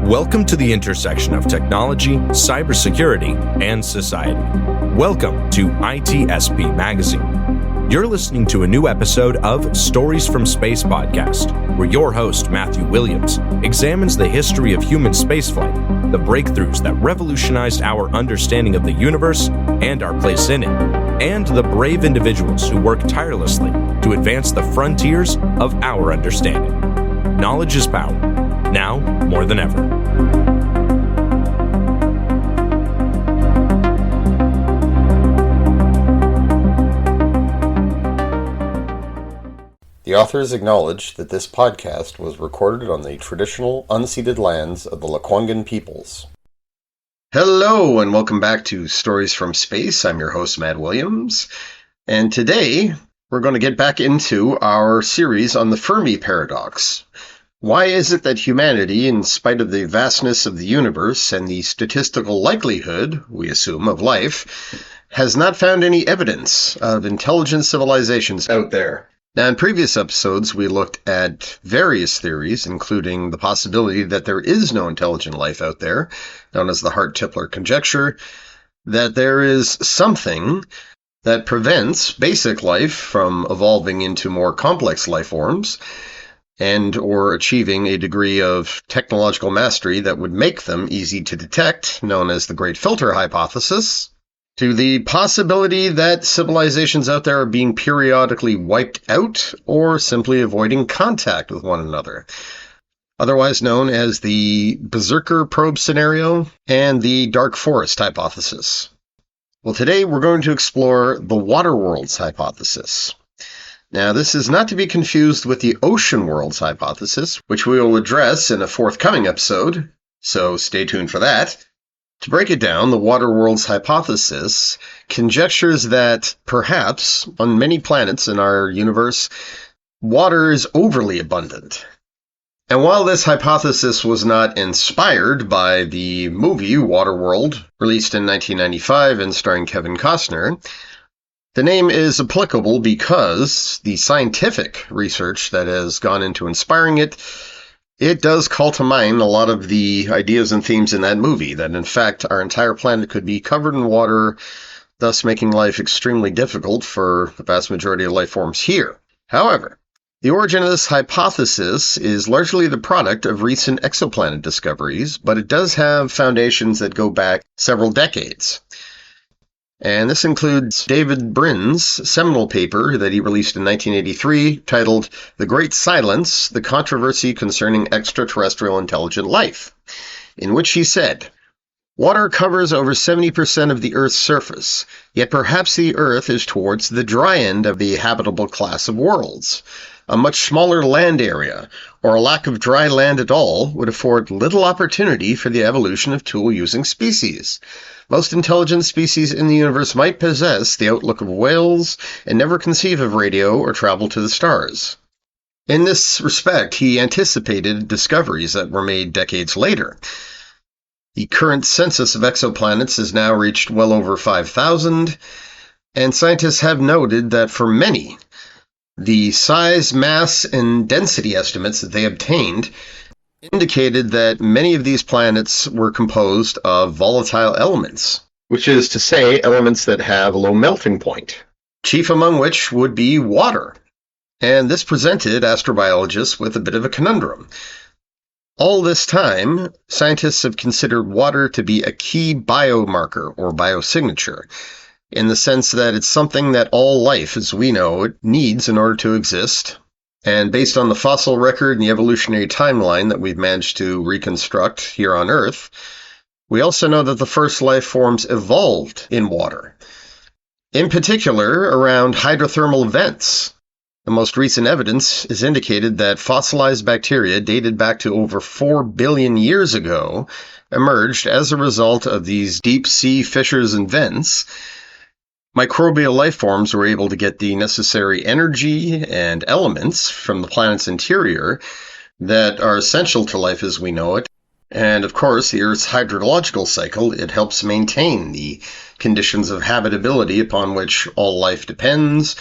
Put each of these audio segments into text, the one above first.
Welcome to the intersection of technology, cybersecurity, and society. Welcome to ITSP Magazine. You're listening to a new episode of Stories from Space podcast, where your host, Matthew Williams, examines the history of human spaceflight, the breakthroughs that revolutionized our understanding of the universe and our place in it, and the brave individuals who work tirelessly to advance the frontiers of our understanding. Knowledge is power, now more than ever. The authors acknowledge that this podcast was recorded on the traditional, unceded lands of the Lekwungen peoples. Hello, and welcome back to Stories from Space. I'm your host, Matt Williams, and today we're going to get back into our series on the Fermi paradox. Why is it that humanity, in spite of the vastness of the universe and the statistical likelihood, we assume, of life, has not found any evidence of intelligent civilizations out there? Now, in previous episodes, we looked at various theories, including the possibility that there is no intelligent life out there, known as the Hart-Tipler conjecture, that there is something that prevents basic life from evolving into more complex life forms, and or achieving a degree of technological mastery that would make them easy to detect, known as the Great Filter Hypothesis, to the possibility that civilizations out there are being periodically wiped out or simply avoiding contact with one another, otherwise known as the Berserker probe scenario and the Dark Forest Hypothesis. Well, today we're going to explore the Waterworlds Hypothesis. Now, this is not to be confused with the Ocean Worlds Hypothesis, which we will address in a forthcoming episode, so stay tuned for that. To break it down, the Waterworlds Hypothesis conjectures that perhaps on many planets in our universe, water is overly abundant. And while this hypothesis was not inspired by the movie Waterworld, released in 1995 and starring Kevin Costner, the name is applicable because the scientific research that has gone into inspiring it does call to mind a lot of the ideas and themes in that movie, that in fact our entire planet could be covered in water, thus making life extremely difficult for the vast majority of life forms here. However, the origin of this hypothesis is largely the product of recent exoplanet discoveries, but it does have foundations that go back several decades. And this includes David Brin's seminal paper that he released in 1983 titled The Great Silence, The Controversy Concerning Extraterrestrial Intelligent Life, in which he said, "Water covers over 70% of the Earth's surface, yet perhaps the Earth is towards the dry end of the habitable class of worlds. A much smaller land area, or a lack of dry land at all, would afford little opportunity for the evolution of tool-using species. Most intelligent species in the universe might possess the outlook of whales and never conceive of radio or travel to the stars." In this respect, he anticipated discoveries that were made decades later. The current census of exoplanets has now reached well over 5,000, and scientists have noted that for many, the size, mass, and density estimates that they obtained indicated that many of these planets were composed of volatile elements, which is to say, elements that have a low melting point, chief among which would be water. And this presented astrobiologists with a bit of a conundrum. All this time, scientists have considered water to be a key biomarker or biosignature, in the sense that it's something that all life, as we know it, needs in order to exist. And based on the fossil record and the evolutionary timeline that we've managed to reconstruct here on Earth, we also know that the first life forms evolved in water. In particular, around hydrothermal vents. The most recent evidence has indicated that fossilized bacteria dated back to over 4 billion years ago emerged as a result of these deep-sea fissures and vents. Microbial life forms were able to get the necessary energy and elements from the planet's interior that are essential to life as we know it, And of course, the Earth's hydrological cycle, it helps maintain the conditions of habitability upon which all life depends.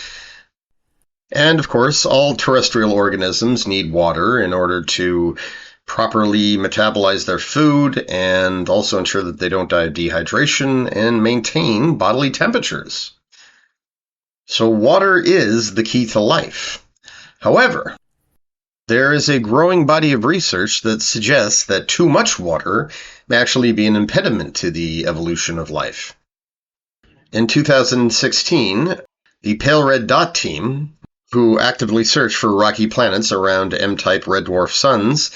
And of course, all terrestrial organisms need water in order to properly metabolize their food and also ensure that they don't die of dehydration and maintain bodily temperatures. So water is the key to life. However, there is a growing body of research that suggests that too much water may actually be an impediment to the evolution of life. In 2016, the Pale Red Dot team, who actively searched for rocky planets around M-type red dwarf suns,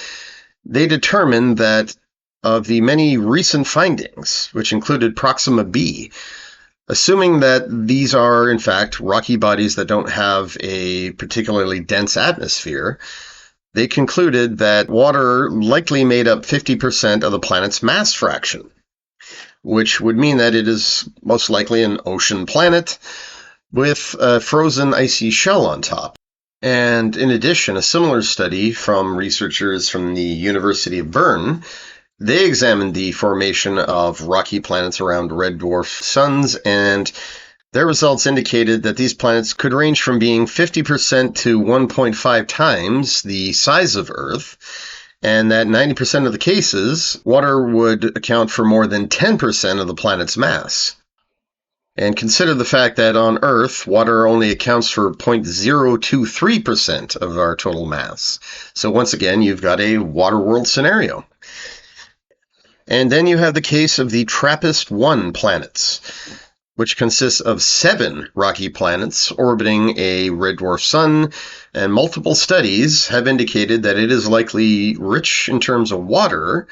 they determined that of the many recent findings, which included Proxima b, assuming that these are, in fact, rocky bodies that don't have a particularly dense atmosphere, they concluded that water likely made up 50% of the planet's mass fraction, which would mean that it is most likely an ocean planet with a frozen icy shell on top. And in addition, a similar study from researchers from the University of Bern, they examined the formation of rocky planets around red dwarf suns, and their results indicated that these planets could range from being 50% to 1.5 times the size of Earth, and that 90% of the cases, water would account for more than 10% of the planet's mass. And consider the fact that on Earth, water only accounts for 0.023% of our total mass. So once again, you've got a Waterworld scenario. And then you have the case of the TRAPPIST-1 planets, which consists of 7 rocky planets orbiting a red dwarf sun, and multiple studies have indicated that it is likely rich in terms of water.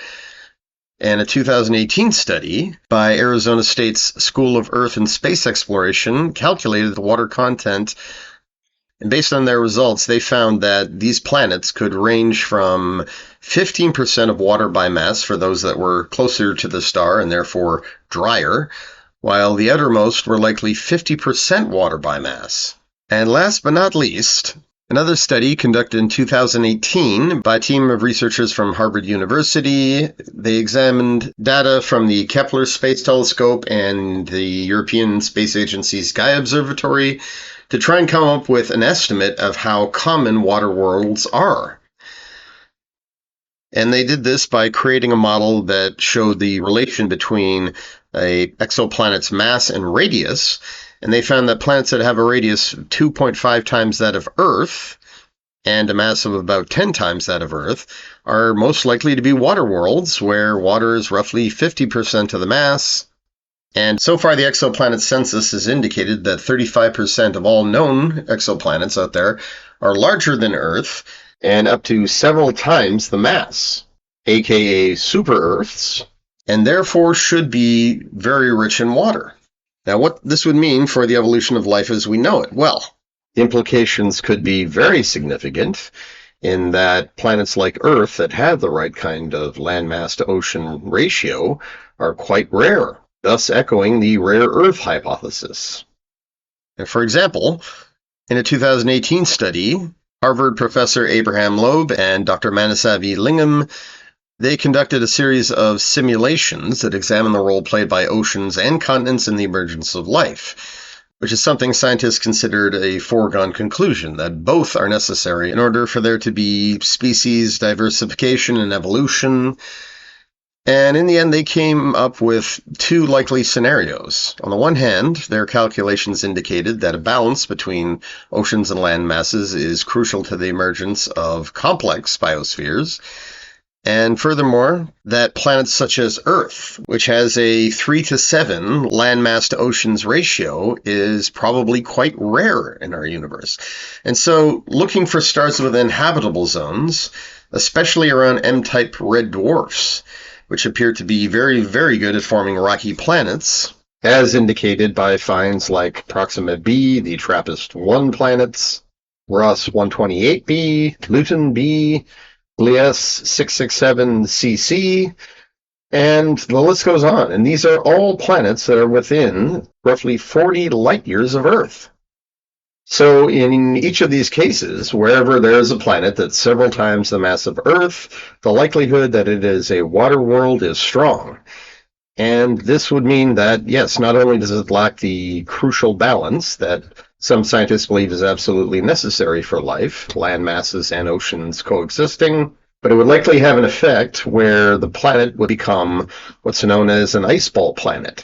And a 2018 study by Arizona State's School of Earth and Space Exploration calculated the water content, and based on their results, they found that these planets could range from 15% of water by mass for those that were closer to the star and therefore drier, while the outermost were likely 50% water by mass. And last but not least, another study conducted in 2018 by a team of researchers from Harvard University. They examined data from the Kepler Space Telescope and the European Space Agency's Sky Observatory to try and come up with an estimate of how common water worlds are. And they did this by creating a model that showed the relation between an exoplanet's mass and radius. And they found that planets that have a radius 2.5 times that of Earth and a mass of about 10 times that of Earth are most likely to be water worlds, where water is roughly 50% of the mass. And so far, the exoplanet census has indicated that 35% of all known exoplanets out there are larger than Earth and up to several times the mass, aka super-Earths, and therefore should be very rich in water. Now, what this would mean for the evolution of life as we know it? Well, the implications could be very significant in that planets like Earth that have the right kind of landmass to ocean ratio are quite rare, thus echoing the rare Earth hypothesis. And for example, in a 2018 study, Harvard professor Abraham Loeb and Dr. Manasavi Lingam, they conducted a series of simulations that examine the role played by oceans and continents in the emergence of life, which is something scientists considered a foregone conclusion, that both are necessary in order for there to be species diversification and evolution. And in the end, they came up with 2 likely scenarios. On the one hand, their calculations indicated that a balance between oceans and land masses is crucial to the emergence of complex biospheres. And furthermore, that planets such as Earth, which has a 3-to-7 landmass to oceans ratio, is probably quite rare in our universe. And so, looking for stars within habitable zones, especially around M-type red dwarfs, which appear to be very, very good at forming rocky planets, as indicated by finds like Proxima b, the TRAPPIST-1 planets, Ross 128b, Luton b, Gliese 667cc, and the list goes on. And these are all planets that are within roughly 40 light years of Earth. So in each of these cases, wherever there is a planet that's several times the mass of Earth, the likelihood that it is a water world is strong. And this would mean that, yes, not only does it lack the crucial balance that some scientists believe is absolutely necessary for life, land masses and oceans coexisting, but it would likely have an effect where the planet would become what's known as an iceball planet.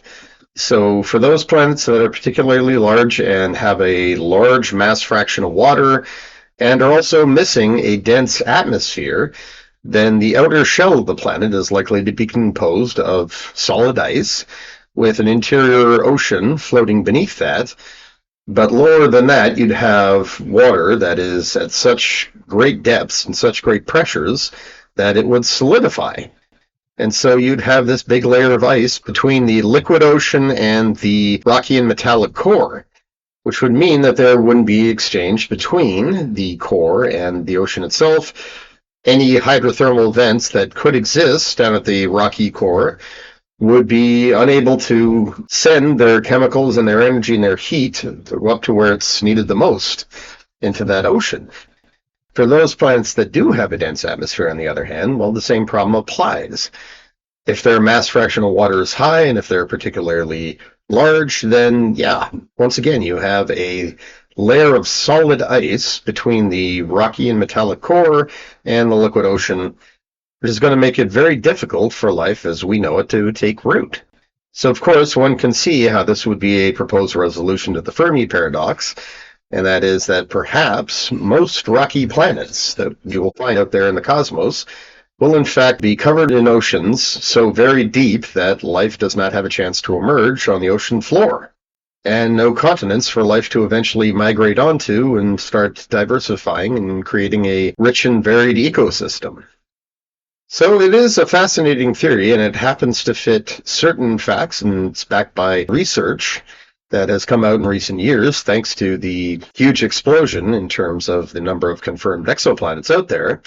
So for those planets that are particularly large and have a large mass fraction of water and are also missing a dense atmosphere, then the outer shell of the planet is likely to be composed of solid ice with an interior ocean floating beneath that. But lower than that, you'd have water that is at such great depths and such great pressures that it would solidify. And so you'd have this big layer of ice between the liquid ocean and the rocky and metallic core, which would mean that there wouldn't be exchange between the core and the ocean itself. Any hydrothermal vents that could exist down at the rocky core would be unable to send their chemicals and their energy and their heat up to where it's needed the most into that ocean. For those planets that do have a dense atmosphere, on the other hand, well, the same problem applies. If their mass fraction of water is high and if they're particularly large, then yeah, once again, you have a layer of solid ice between the rocky and metallic core and the liquid ocean, which is going to make it very difficult for life as we know it to take root. So, of course, one can see how this would be a proposed resolution to the Fermi paradox, and that is that perhaps most rocky planets that you will find out there in the cosmos will in fact be covered in oceans so very deep that life does not have a chance to emerge on the ocean floor, and no continents for life to eventually migrate onto and start diversifying and creating a rich and varied ecosystem. So it is a fascinating theory, and it happens to fit certain facts, and it's backed by research that has come out in recent years thanks to the huge explosion in terms of the number of confirmed exoplanets out there.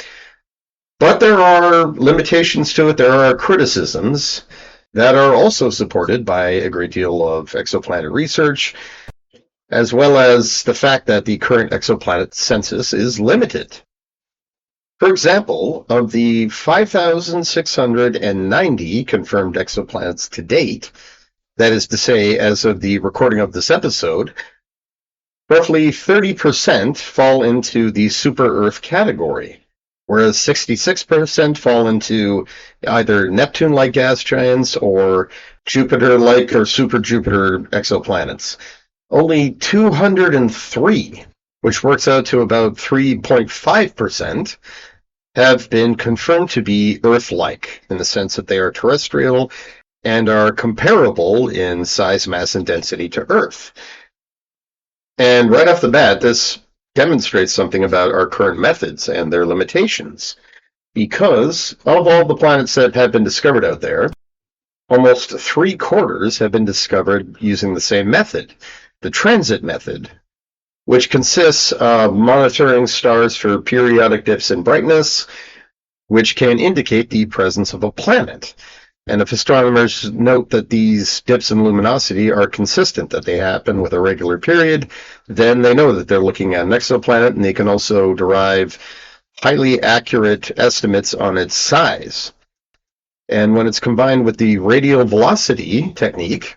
But there are limitations to it. There are criticisms that are also supported by a great deal of exoplanet research, as well as the fact that the current exoplanet census is limited. For example, of the 5,690 confirmed exoplanets to date, that is to say, as of the recording of this episode, roughly 30% fall into the super-Earth category, whereas 66% fall into either Neptune-like gas giants or Jupiter-like or super-Jupiter exoplanets. Only 203, which works out to about 3.5%, have been confirmed to be Earth-like, in the sense that they are terrestrial and are comparable in size, mass, and density to Earth. And right off the bat, this demonstrates something about our current methods and their limitations. Because of all the planets that have been discovered out there, almost 3/4 have been discovered using the same method, the transit method, which consists of monitoring stars for periodic dips in brightness, which can indicate the presence of a planet. And if astronomers note that these dips in luminosity are consistent, that they happen with a regular period, then they know that they're looking at an exoplanet, and they can also derive highly accurate estimates on its size. And when it's combined with the radial velocity technique,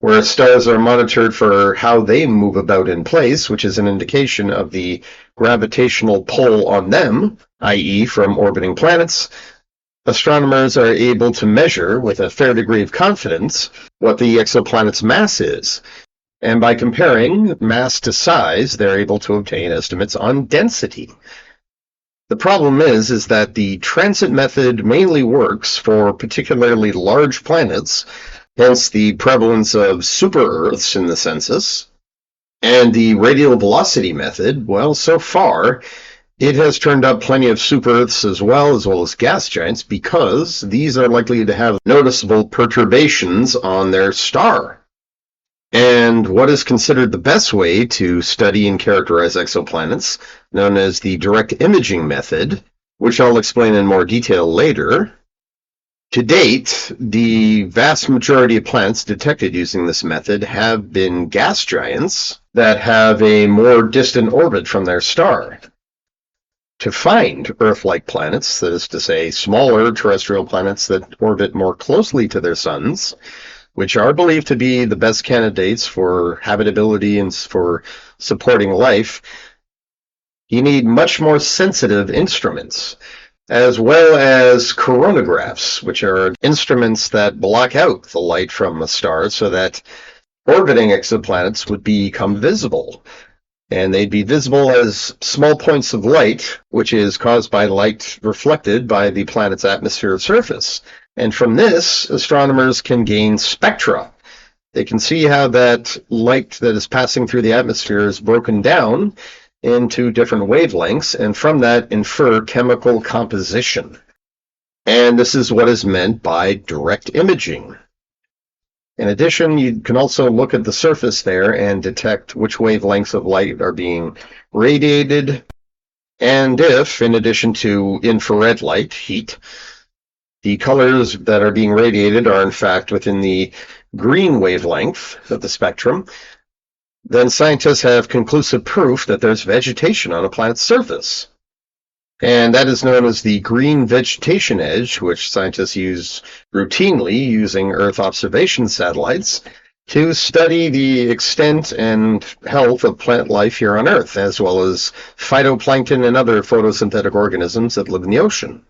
where stars are monitored for how they move about in place, which is an indication of the gravitational pull on them, i.e. from orbiting planets, astronomers are able to measure with a fair degree of confidence what the exoplanet's mass is. And by comparing mass to size, they're able to obtain estimates on density. The problem is that the transit method mainly works for particularly large planets, hence the prevalence of super-Earths in the census. And the radial velocity method, well, so far, it has turned up plenty of super-Earths as well as gas giants, because these are likely to have noticeable perturbations on their star. And what is considered the best way to study and characterize exoplanets, known as the direct imaging method, which I'll explain in more detail later. To date, the vast majority of planets detected using this method have been gas giants, that have a more distant orbit from their star to find Earth-like planets, that is to say, smaller terrestrial planets that orbit more closely to their suns, which are believed to be the best candidates for habitability and for supporting life. You need much more sensitive instruments, as well as coronagraphs, which are instruments that block out the light from a star so that orbiting exoplanets would become visible. And they'd be visible as small points of light, which is caused by light reflected by the planet's atmosphere surface. And from this, astronomers can gain spectra. They can see how that light that is passing through the atmosphere is broken down into different wavelengths, and from that infer chemical composition. And this is what is meant by direct imaging. In addition, you can also look at the surface there and detect which wavelengths of light are being radiated, and if, in addition to infrared light, heat, the colors that are being radiated are in fact within the green wavelength of the spectrum, then scientists have conclusive proof that there's vegetation on a planet's surface. And that is known as the green vegetation edge, which scientists use routinely using Earth observation satellites to study the extent and health of plant life here on Earth, as well as phytoplankton and other photosynthetic organisms that live in the ocean.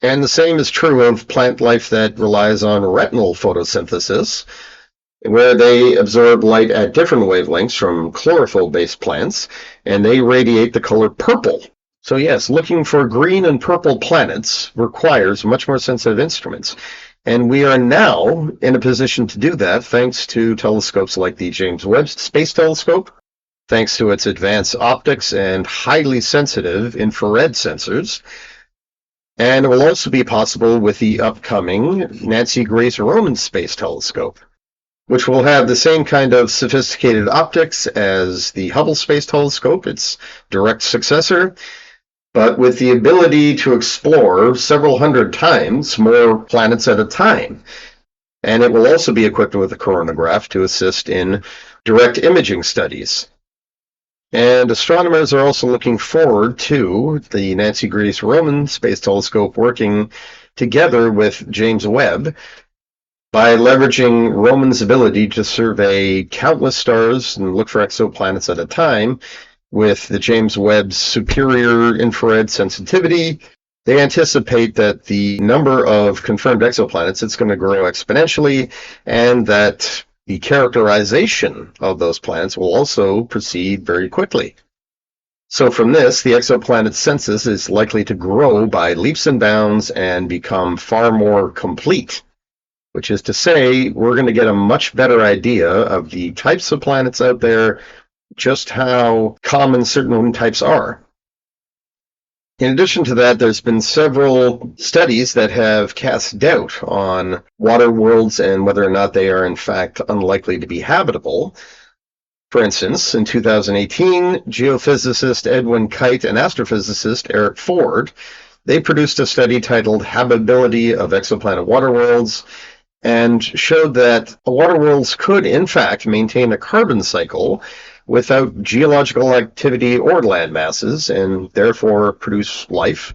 And the same is true of plant life that relies on retinal photosynthesis, where they absorb light at different wavelengths from chlorophyll-based plants, and they radiate the color purple. So yes, looking for green and purple planets requires much more sensitive instruments. And we are now in a position to do that thanks to telescopes like the James Webb Space Telescope, thanks to its advanced optics and highly sensitive infrared sensors. And it will also be possible with the upcoming Nancy Grace Roman Space Telescope, which will have the same kind of sophisticated optics as the Hubble Space Telescope, its direct successor, but with the ability to explore several hundred times more planets at a time. And it will also be equipped with a coronagraph to assist in direct imaging studies. And astronomers are also looking forward to the Nancy Grace Roman Space Telescope working together with James Webb by leveraging Roman's ability to survey countless stars and look for exoplanets at a time. With the James Webb's superior infrared sensitivity, they anticipate that the number of confirmed exoplanets is going to grow exponentially, and that the characterization of those planets will also proceed very quickly. So from this, the exoplanet census is likely to grow by leaps and bounds and become far more complete, which is to say, we're going to get a much better idea of the types of planets out there, just how common certain types are. In addition to that, there's been several studies that have cast doubt on water worlds and whether or not they are in fact unlikely to be habitable. For instance, in 2018, geophysicist Edwin Kite and astrophysicist Eric Ford, they produced a study titled Habitability of Exoplanet Water Worlds, and showed that water worlds could in fact maintain a carbon cycle without geological activity or land masses, and therefore produce life.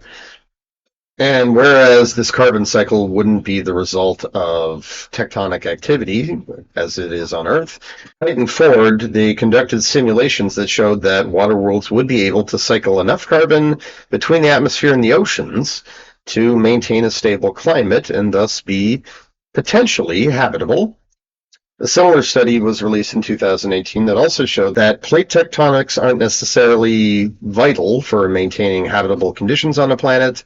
And whereas this carbon cycle wouldn't be the result of tectonic activity, as it is on Earth, Kite and Ford, they conducted simulations that showed that water worlds would be able to cycle enough carbon between the atmosphere and the oceans to maintain a stable climate and thus be potentially habitable. A similar study was released in 2018 that also showed that plate tectonics aren't necessarily vital for maintaining habitable conditions on a planet,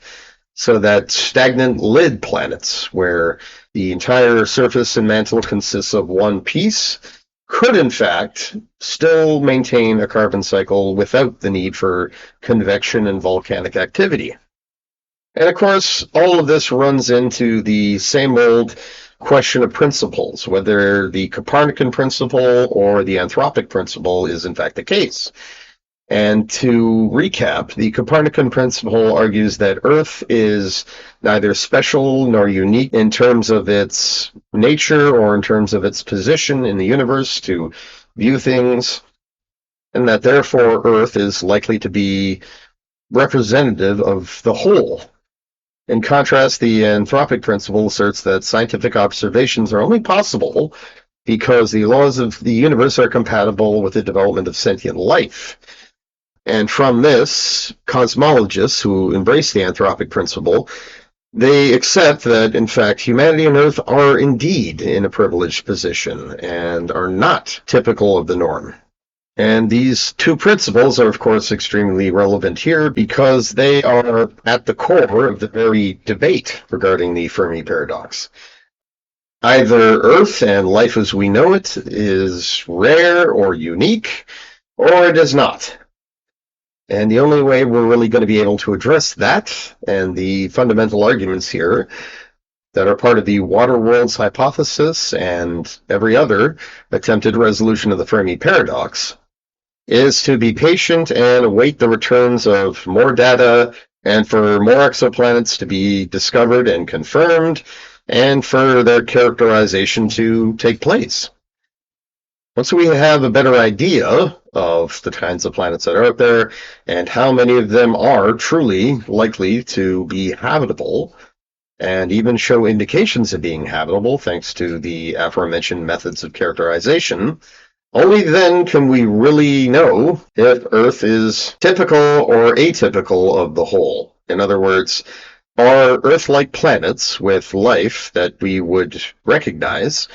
so that stagnant lid planets, where the entire surface and mantle consists of one piece, could in fact still maintain a carbon cycle without the need for convection and volcanic activity. And of course, all of this runs into the same old question of principles, whether the Copernican principle or the anthropic principle is in fact the case. And to recap, the Copernican principle argues that Earth is neither special nor unique in terms of its nature or in terms of its position in the universe to view things. and that therefore Earth is likely to be representative of the whole. In contrast, the anthropic principle asserts that scientific observations are only possible because the laws of the universe are compatible with the development of sentient life. And from this, cosmologists who embrace the anthropic principle, they accept that, in fact, humanity and Earth are indeed in a privileged position and are not typical of the norm. And these two principles are, of course, extremely relevant here because they are at the core of the very debate regarding the Fermi paradox. Either Earth and life as we know it is rare or unique, or it is not. And the only way we're really going to be able to address that and the fundamental arguments here that are part of the Waterworlds Hypothesis and every other attempted resolution of the Fermi paradox is to be patient and await the returns of more data and for more exoplanets to be discovered and confirmed and for their characterization to take place. Once we have a better idea of the kinds of planets that are out there and how many of them are truly likely to be habitable and even show indications of being habitable thanks to the aforementioned methods of characterization, only then can we really know if Earth is typical or atypical of the whole. In other words, are Earth-like planets with life that we would recognize,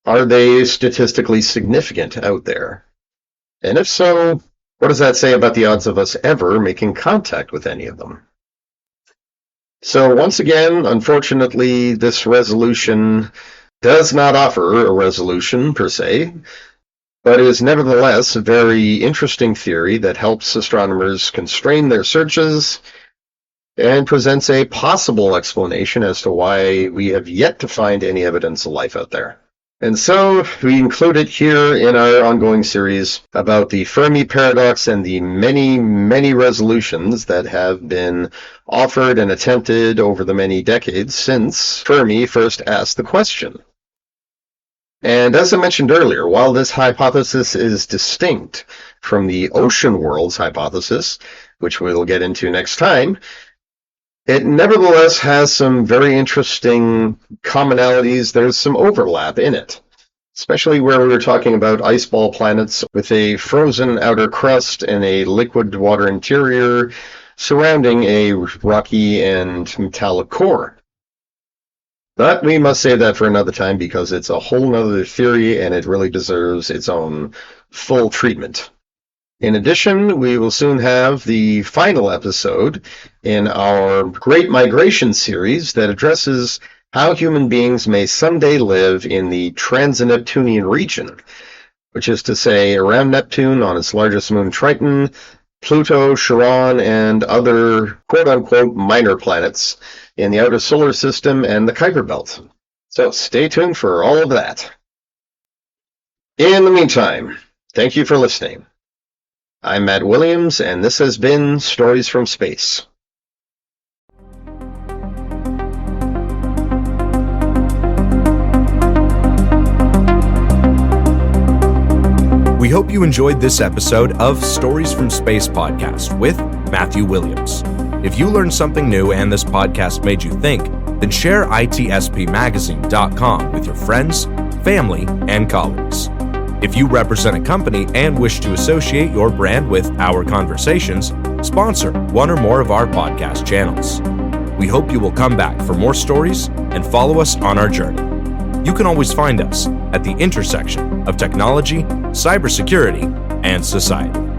are they statistically significant out there? And if so, what does that say about the odds of us ever making contact with any of them? So once again, unfortunately, this resolution does not offer a resolution per se, but is nevertheless a very interesting theory that helps astronomers constrain their searches and presents a possible explanation as to why we have yet to find any evidence of life out there. And so we include it here in our ongoing series about the Fermi paradox and the many, many resolutions that have been offered and attempted over the many decades since Fermi first asked the question. And as I mentioned earlier, while this hypothesis is distinct from the ocean worlds hypothesis, which we'll get into next time, it nevertheless has some very interesting commonalities. There's some overlap in it, especially where we were talking about iceball planets with a frozen outer crust and a liquid water interior surrounding a rocky and metallic core. But we must save that for another time because it's a whole other theory and it really deserves its own full treatment. In addition, we will soon have the final episode in our Great Migration series that addresses how human beings may someday live in the trans-Neptunian region, which is to say around Neptune on its largest moon Triton, Pluto, Charon, and other quote-unquote minor planets in the outer solar system and the Kuiper Belt. So stay tuned for all of that. In the meantime, thank you for listening. I'm Matt Williams, and this has been Stories from Space. We hope you enjoyed this episode of Stories from Space podcast with Matthew Williams. If you learned something new and this podcast made you think, then share itspmagazine.com with your friends, family, and colleagues. If you represent a company and wish to associate your brand with our conversations, sponsor one or more of our podcast channels. We hope you will come back for more stories and follow us on our journey. You can always find us at the intersection of technology, cybersecurity, and society.